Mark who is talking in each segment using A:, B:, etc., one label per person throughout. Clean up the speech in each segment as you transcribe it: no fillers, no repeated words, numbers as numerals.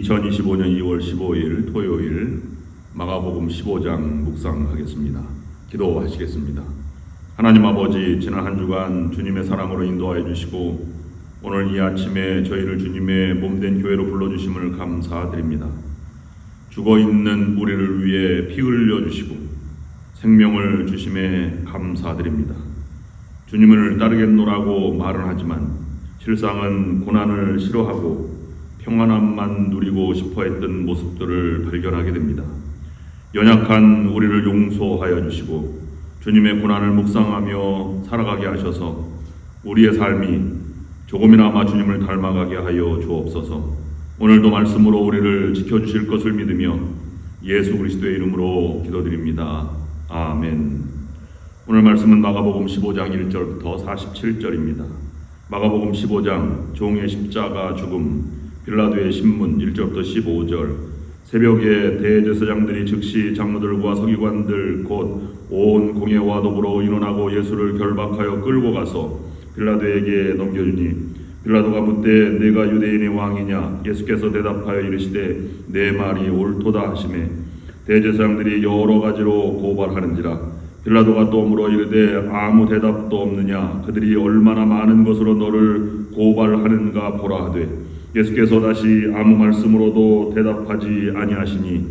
A: 2025년 2월 15일 토요일 마가복음 15장 묵상하겠습니다. 기도하시겠습니다. 하나님 아버지, 지난 한 주간 주님의 사랑으로 인도하여 주시고 오늘 이 아침에 저희를 주님의 몸된 교회로 불러주심을 감사드립니다. 죽어있는 우리를 위해 피 흘려 주시고 생명을 주심에 감사드립니다. 주님을 따르겠노라고 말은 하지만 실상은 고난을 싫어하고 평안함만 누리고 싶어했던 모습들을 발견하게 됩니다. 연약한 우리를 용서하여 주시고 주님의 고난을 묵상하며 살아가게 하셔서 우리의 삶이 조금이나마 주님을 닮아가게 하여 주옵소서. 오늘도 말씀으로 우리를 지켜주실 것을 믿으며 예수 그리스도의 이름으로 기도드립니다. 아멘. 오늘 말씀은 마가복음 15장 1절부터 47절입니다. 마가복음 15장 종의 십자가 죽음, 빌라도의 신문 1절부터 15절. 새벽에 대제사장들이 즉시 장로들과 서기관들 곧 온 공회와 더불어 인원하고 예수를 결박하여 끌고 가서 빌라도에게 넘겨주니 빌라도가 묻되 내가 유대인의 왕이냐? 예수께서 대답하여 이르시되 내 말이 옳도다 하시매 대제사장들이 여러 가지로 고발하는지라. 빌라도가 또 물어 이르되 아무 대답도 없느냐? 그들이 얼마나 많은 것으로 너를 고발하는가 보라 하되 예수께서 다시 아무 말씀으로도 대답하지 아니하시니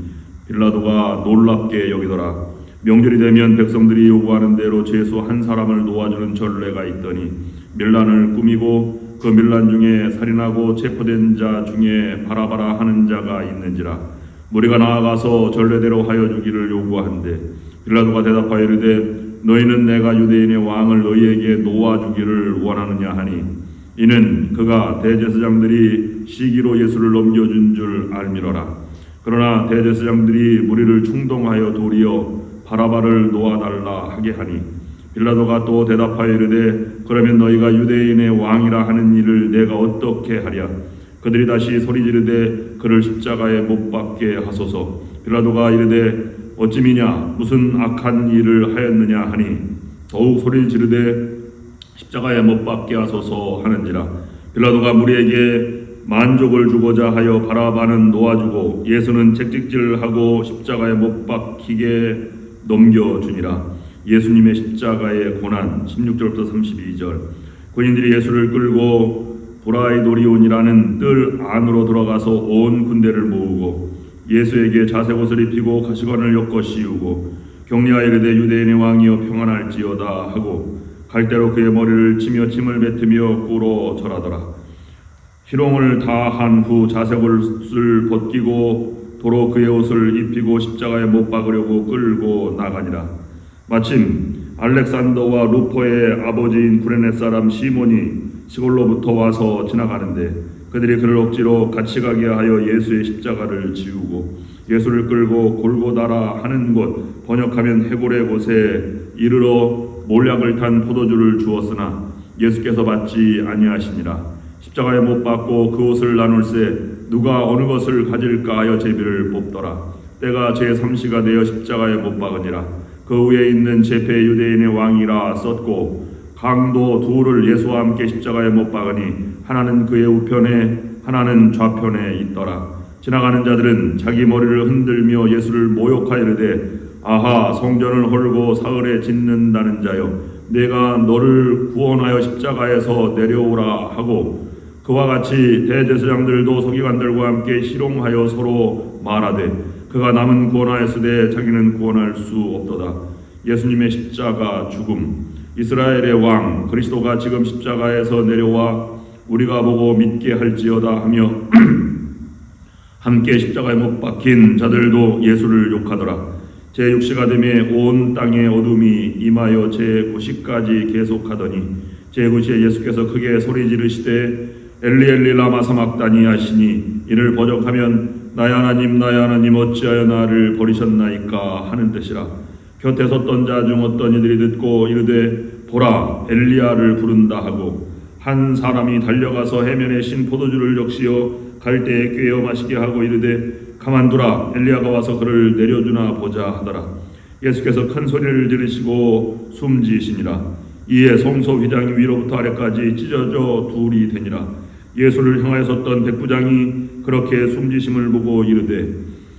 A: 빌라도가 놀랍게 여기더라. 명절이 되면 백성들이 요구하는 대로 죄수 한 사람을 놓아주는 전례가 있더니 밀란을 꾸미고 그 밀란 중에 살인하고 체포된 자 중에 바라바라 하는 자가 있는지라. 무리가 나아가서 전례대로 하여 주기를 요구한대 빌라도가 대답하여 이르되 너희는 내가 유대인의 왕을 너희에게 놓아주기를 원하느냐 하니 이는 그가 대제사장들이 시기로 예수를 넘겨준 줄 알미러라. 그러나 대제사장들이 무리를 충동하여 도리어 바라바를 놓아달라 하게 하니 빌라도가 또 대답하여 이르되 그러면 너희가 유대인의 왕이라 하는 일을 내가 어떻게 하랴? 그들이 다시 소리 지르되 그를 십자가에 못 박게 하소서. 빌라도가 이르되 어찌미냐? 무슨 악한 일을 하였느냐 하니 더욱 소리 지르되 십자가에 못 박게 하소서 하는지라. 빌라도가 무리에게 만족을 주고자 하여 바라바는 놓아주고 예수는 채찍질하고 십자가에 못 박히게 넘겨주니라. 예수님의 십자가의 고난 16절부터 32절. 군인들이 예수를 끌고 브라이도리온이라는 뜰 안으로 들어가서 온 군대를 모으고 예수에게 자색옷을 입히고 가시관을 엮어 씌우고 격려하여 이르되 유대인의 왕이여 평안할지어다 하고 갈대로 그의 머리를 치며 침을 뱉으며 꿇어 절하더라. 희롱을 다 한 후 자색옷을 벗기고 도로 그의 옷을 입히고 십자가에 못 박으려고 끌고 나가니라. 마침 알렉산더와 루포의 아버지인 구레네 사람 시몬이 시골로부터 와서 지나가는데 그들이 그를 억지로 같이 가게 하여 예수의 십자가를 지우고 예수를 끌고 골고다라 하는 곳, 번역하면 해골의 곳에 이르러 몰약을 탄 포도주를 주었으나 예수께서 받지 아니하시니라. 십자가에 못 박고 그 옷을 나눌세 누가 어느 것을 가질까 하여 제비를 뽑더라. 때가 제3시가 되어 십자가에 못 박으니라. 그 위에 있는 제페 유대인의 왕이라 썼고 강도 둘을 예수와 함께 십자가에 못 박으니 하나는 그의 우편에 하나는 좌편에 있더라. 지나가는 자들은 자기 머리를 흔들며 예수를 모욕하여 이르되 아하, 성전을 헐고 사흘에 짓는다는 자여, 내가 너를 구원하여 십자가에서 내려오라 하고 그와 같이 대제사장들도 서기관들과 함께 희롱하여 서로 말하되 그가 남은 구원하였으되 자기는 구원할 수 없도다. 예수님의 십자가 죽음, 이스라엘의 왕 그리스도가 지금 십자가에서 내려와 우리가 보고 믿게 할지어다 하며 함께 십자가에 못 박힌 자들도 예수를 욕하더라. 제6시가 되매 온 땅에 어둠이 임하여 제9시까지 계속하더니 제9시에 예수께서 크게 소리 지르시되 엘리 엘리 라마 사막다니 하시니 이를 번역하면 나의 하나님 나의 하나님 어찌하여 나를 버리셨나이까 하는 뜻이라. 곁에 섰던 자 중 어떤 이들이 듣고 이르되 보라 엘리야를 부른다 하고 한 사람이 달려가서 해면에 신 포도주를 적시어 갈대에 꿰어 마시게 하고 이르되 가만두라 엘리야가 와서 그를 내려주나 보자 하더라. 예수께서 큰 소리를 지르시고 숨지시니라. 이에 성소 휘장이 위로부터 아래까지 찢어져 둘이 되니라. 예수를 향하여 섰던 백부장이 그렇게 숨지심을 보고 이르되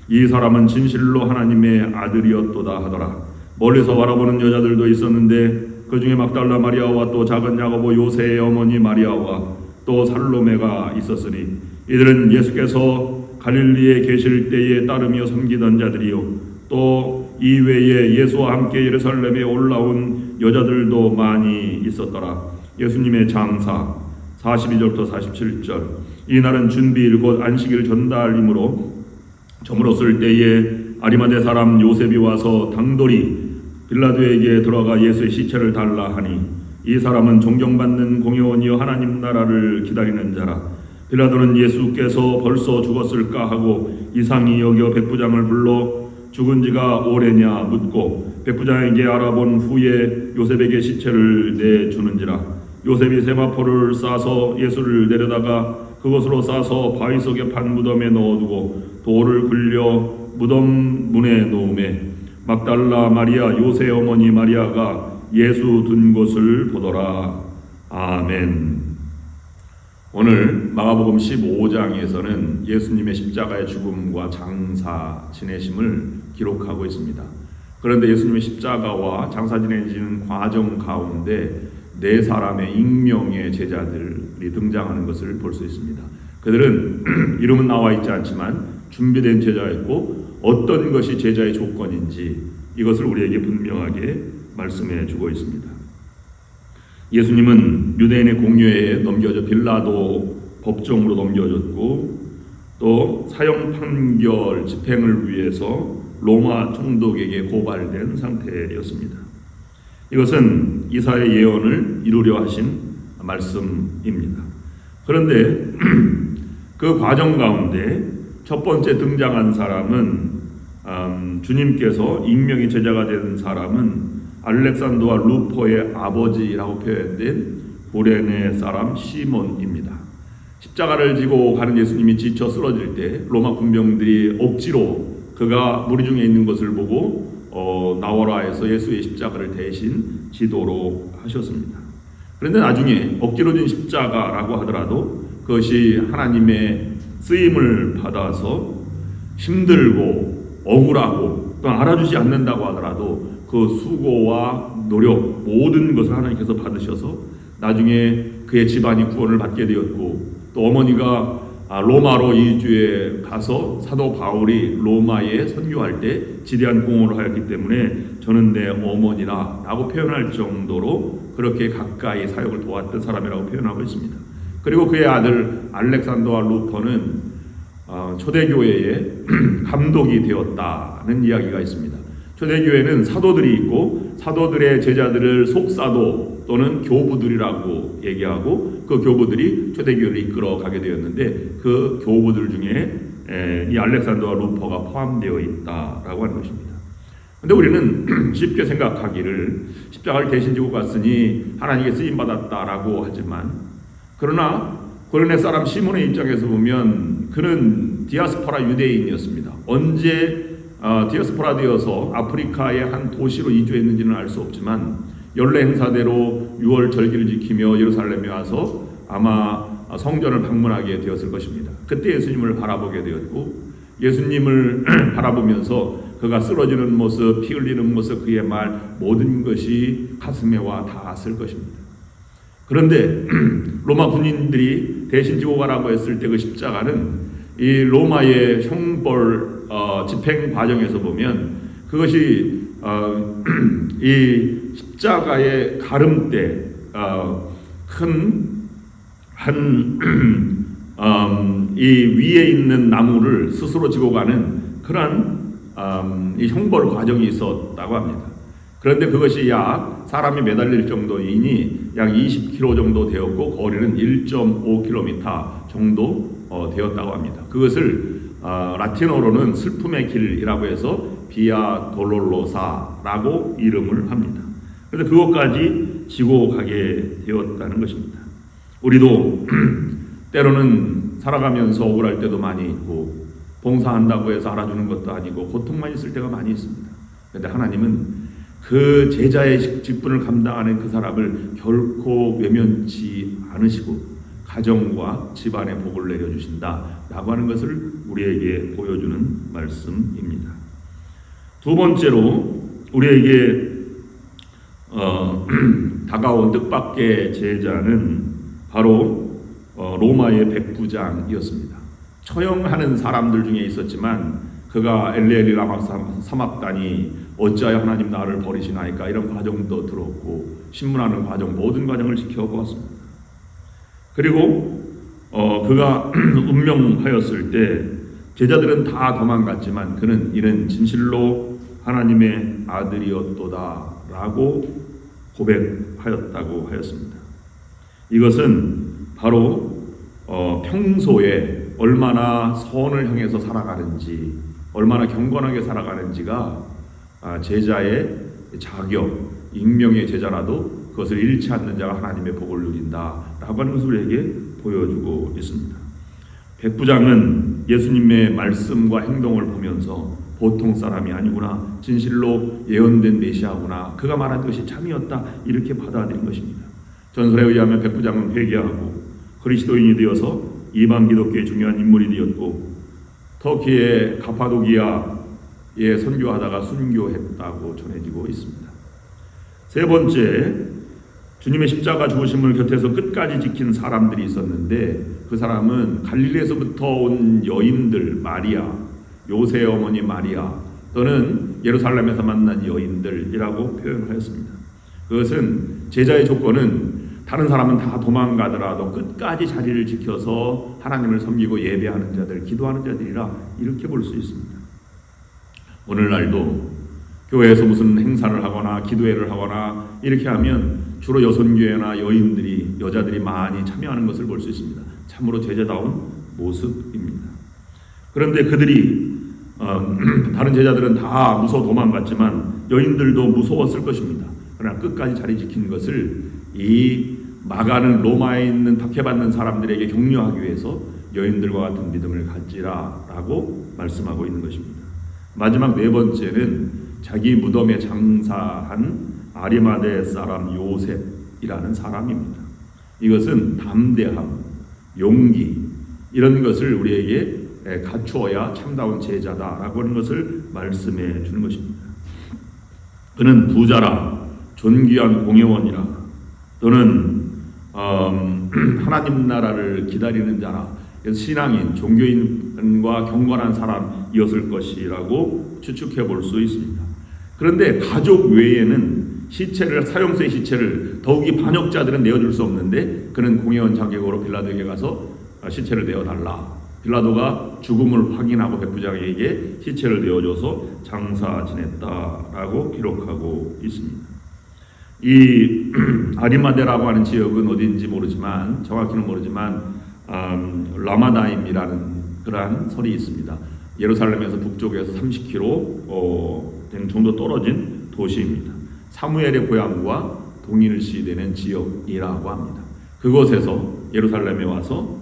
A: 이 사람은 진실로 하나님의 아들이었도다 하더라. 멀리서 바라보는 여자들도 있었는데 그 중에 막달라 마리아와 또 작은 야고보 요새의 어머니 마리아와 또 살로메가 있었으니 이들은 예수께서 갈릴리에 계실 때에 따르며 섬기던 자들이요 또 이외에 예수와 함께 예루살렘에 올라온 여자들도 많이 있었더라. 예수님의 장사 42절부터 47절. 이날은 준비일 곧 안식일 전달이므로 저물었을 때에 아리마대 사람 요셉이 와서 당돌이 빌라도에게 들어가 예수의 시체를 달라 하니 이 사람은 존경받는 공회원이여 하나님 나라를 기다리는 자라. 빌라도는 예수께서 벌써 죽었을까 하고 이상히 여겨 백부장을 불러 죽은 지가 오래냐 묻고 백부장에게 알아본 후에 요셉에게 시체를 내주는지라. 요셉이 세마포를 싸서 예수를 내려다가 그것으로 싸서 바위 속에 판 무덤에 넣어두고 돌을 굴려 무덤 문에 놓음에 막달라 마리아 요새 어머니 마리아가 예수 둔 곳을 보더라. 아멘. 오늘 마가복음 15장에서는 예수님의 십자가의 죽음과 장사 지내심을 기록하고 있습니다. 그런데 예수님의 십자가와 장사 지내시는 과정 가운데 네 사람의 익명의 제자들이 등장하는 것을 볼 수 있습니다. 그들은 이름은 나와 있지 않지만 준비된 제자였고 어떤 것이 제자의 조건인지 이것을 우리에게 분명하게 말씀해 주고 있습니다. 예수님은 유대인의 공유에 넘겨져 빌라도 법정으로 넘겨졌고 또 사형 판결 집행을 위해서 로마 총독에게 고발된 상태였습니다. 이것은 이사야의 예언을 이루려 하신 말씀입니다. 그런데 그 과정 가운데 첫 번째 등장한 사람은 주님께서 익명의 제자가 된 사람은 알렉산더와 루포의 아버지라고 표현된 구레네 사람 시몬입니다. 십자가를 지고 가는 예수님이 지쳐 쓰러질 때 로마 군병들이 억지로 그가 무리 중에 있는 것을 보고 나오라 해서 예수의 십자가를 대신 지도록 하셨습니다. 그런데 나중에 억지로 진 십자가라고 하더라도 그것이 하나님의 쓰임을 받아서 힘들고 억울하고 또 알아주지 않는다고 하더라도 그 수고와 노력 모든 것을 하나님께서 받으셔서 나중에 그의 집안이 구원을 받게 되었고 또 어머니가 로마로 이주에 가서 사도 바울이 로마에 선교할 때 지대한 공헌을 하였기 때문에 저는 내 어머니라 라고 표현할 정도로 그렇게 가까이 사역을 도왔던 사람이라고 표현하고 있습니다. 그리고 그의 아들 알렉산더와 루퍼는 초대교회의 감독이 되었다는 이야기가 있습니다. 초대교회는 사도들이 있고 사도들의 제자들을 속사도 또는 교부들이라고 얘기하고 그 교부들이 초대교회를 이끌어가게 되었는데 그 교부들 중에 이 알렉산더와 루퍼가 포함되어 있다라고 하는 것입니다. 그런데 우리는 쉽게 생각하기를 십자가를 대신 지고 갔으니 하나님께 쓰임받았다라고 하지만 그러나 고레네 사람 시몬의 입장에서 보면 그는 디아스포라 유대인이었습니다. 언제 디아스포라 되어서 아프리카의 한 도시로 이주했는지는 알 수 없지만 연례 행사대로 6월 절기를 지키며 예루살렘에 와서 아마 성전을 방문하게 되었을 것입니다. 그때 예수님을 바라보게 되었고 예수님을 바라보면서 그가 쓰러지는 모습, 피 흘리는 모습, 그의 말 모든 것이 가슴에 와 닿았을 것입니다. 그런데 로마 군인들이 대신 지고 가라고 했을 때 그 십자가는 이 로마의 형벌 집행 과정에서 보면 그것이 이 십자가의 가름대 이 위에 있는 나무를 스스로 지고 가는 그러한 이 형벌 과정이 있었다고 합니다. 그런데 그것이 약 사람이 매달릴 정도이니 약 20km 정도 되었고 거리는 1.5km 정도 되었다고 합니다. 그것을 라틴어로는 슬픔의 길이라고 해서 비아 돌로로사라고 이름을 합니다. 그런데 그것까지 지고 가게 되었다는 것입니다. 우리도 때로는 살아가면서 억울할 때도 많이 있고 봉사한다고 해서 알아주는 것도 아니고 고통만 있을 때가 많이 있습니다. 그런데 하나님은 그 제자의 직분을 감당하는 그 사람을 결코 외면치 않으시고 가정과 집안에 복을 내려주신다라고 하는 것을 우리에게 보여주는 말씀입니다. 두 번째로 우리에게 다가온 뜻밖의 제자는 바로 로마의 백부장이었습니다. 처형하는 사람들 중에 있었지만 그가 엘리엘리 라마 사막다니 어찌하여 하나님 나를 버리시나이까 이런 과정도 들었고 신문하는 과정 모든 과정을 지켜보았습니다. 그리고 그가 운명하였을 때 제자들은 다 도망갔지만 그는 이는 진실로 하나님의 아들이었도다라고 고백하였다고 하였습니다. 이것은 바로 평소에 얼마나 선을 향해서 살아가는지, 얼마나 경건하게 살아가는지가 제자의 자격, 익명의 제자라도 그것을 잃지 않는 자가 하나님의 복을 누린다라고 하는 것을 우리에게 보여주고 있습니다. 백부장은 예수님의 말씀과 행동을 보면서 보통 사람이 아니구나, 진실로 예언된 메시아구나, 그가 말한 것이 참이었다, 이렇게 받아들인 것입니다. 전설에 의하면 백부장은 회개하고 그리스도인이 되어서 이방 기독교의 중요한 인물이 되었고 터키의 가파도기아에 선교하다가 순교했다고 전해지고 있습니다. 세 번째, 주님의 십자가 죽으심을 곁에서 끝까지 지킨 사람들이 있었는데 그 사람은 갈릴리에서부터 온 여인들, 마리아, 요새의 어머니 마리아 또는 예루살렘에서 만난 여인들이라고 표현하였습니다. 그것은 제자의 조건은 다른 사람은 다 도망가더라도 끝까지 자리를 지켜서 하나님을 섬기고 예배하는 자들, 기도하는 자들이라 이렇게 볼 수 있습니다. 오늘날도 교회에서 무슨 행사를 하거나 기도회를 하거나 이렇게 하면 주로 여선교회나 여자들이 많이 참여하는 것을 볼 수 있습니다. 참으로 제자다운 모습입니다. 그런데 그들이 다른 제자들은 다 무서워 도망갔지만 여인들도 무서웠을 것입니다. 그러나 끝까지 자리 지킨 것을 이 마가는 로마에 있는 박해받는 사람들에게 격려하기 위해서 여인들과 같은 믿음을 갖지라라고 말씀하고 있는 것입니다. 마지막 네 번째는 자기 무덤에 장사한 아리마대 사람 요셉이라는 사람입니다. 이것은 담대함, 용기 이런 것을 우리에게 갖추어야 참다운 제자다라고 하는 것을 말씀해 주는 것입니다. 그는 부자라, 존귀한 공회원이라, 또는 하나님 나라를 기다리는 자라, 신앙인, 종교인과 경건한 사람이었을 것이라고 추측해 볼 수 있습니다. 그런데 가족 외에는 사형수의 시체를 더욱이 반역자들은 내어줄 수 없는데 그는 공회원 자격으로 빌라도에게 가서 시체를 내어달라. 빌라도가 죽음을 확인하고 백부장에게 시체를 내어줘서 장사 지냈다라고 기록하고 있습니다. 이 아리마데라고 하는 지역은 어디인지 모르지만 정확히는 모르지만 라마다임이라는 그러한 설이 있습니다. 예루살렘에서 북쪽에서 30km 정도 떨어진 도시입니다. 사무엘의 고향과 동일시되는 지역이라고 합니다. 그곳에서 예루살렘에 와서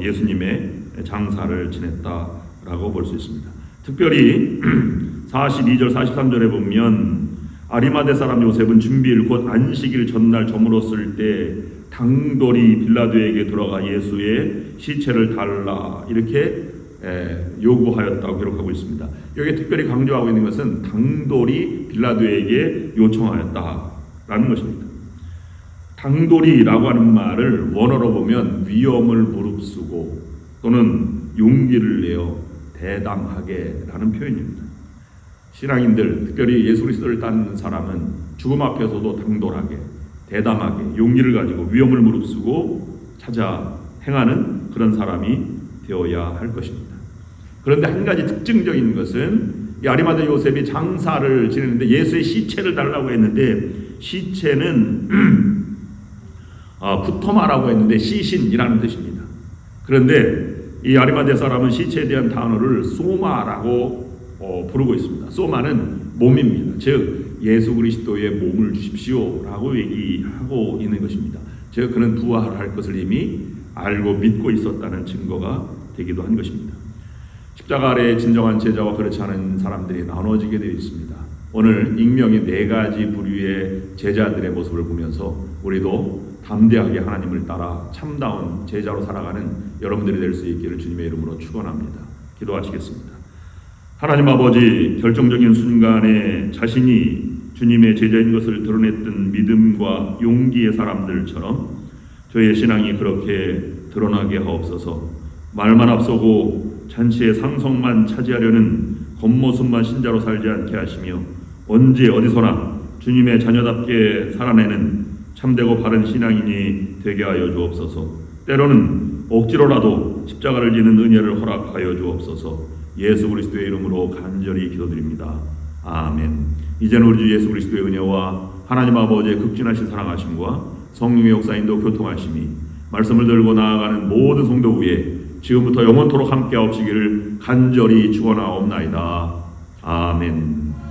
A: 예수님의 장사를 지냈다라고 볼 수 있습니다. 특별히 42절 43절에 보면 아리마대 사람 요셉은 준비일 곧 안식일 전날 저물었을 때 당돌이 빌라도에게 들어가 예수의 시체를 달라 이렇게 요구하였다고 기록하고 있습니다. 여기 특별히 강조하고 있는 것은 당돌이 빌라도에게 요청하였다라는 것입니다. 당돌이라고 하는 말을 원어로 보면 위험을 무릅쓰고 또는 용기를 내어 대담하게라는 표현입니다. 신앙인들, 특별히 예수 그리스도를 따르는 사람은 죽음 앞에서도 당돌하게, 대담하게, 용기를 가지고 위험을 무릅쓰고 찾아 행하는 그런 사람이 되어야 할 것입니다. 그런데 한 가지 특징적인 것은 이 아리마대 요셉이 장사를 지내는데 예수의 시체를 달라고 했는데 시체는 푸토마라고 했는데 시신이라는 뜻입니다. 그런데 이 아리마대 사람은 시체에 대한 단어를 소마라고 부르고 있습니다. 소마는 몸입니다. 즉 예수 그리스도의 몸을 주십시오라고 얘기하고 있는 것입니다. 즉 그는 부활할 것을 이미 알고 믿고 있었다는 증거가 되기도 한 것입니다. 십자가 아래의 진정한 제자와 그렇지 않은 사람들이 나눠지게 되어 있습니다. 오늘 익명의 네 가지 부류의 제자들의 모습을 보면서 우리도 담대하게 하나님을 따라 참다운 제자로 살아가는 여러분들이 될 수 있기를 주님의 이름으로 축원합니다. 기도하시겠습니다. 하나님 아버지, 결정적인 순간에 자신이 주님의 제자인 것을 드러냈던 믿음과 용기의 사람들처럼 저희의 신앙이 그렇게 드러나게 하옵소서. 말만 앞서고 잔치의 상성만 차지하려는 겉모습만 신자로 살지 않게 하시며 언제 어디서나 주님의 자녀답게 살아내는 참되고 바른 신앙인이 되게 하여 주옵소서. 때로는 억지로라도 십자가를 지는 은혜를 허락하여 주옵소서. 예수 그리스도의 이름으로 간절히 기도드립니다. 아멘. 이제는 우리 주 예수 그리스도의 은혜와 하나님 아버지의 극진하신 사랑하심과 성령의 역사인도 교통하심이 말씀을 들고 나아가는 모든 성도 위에 지금부터 영원토록 함께 하옵시기를 간절히 축원하옵나이다. 아멘.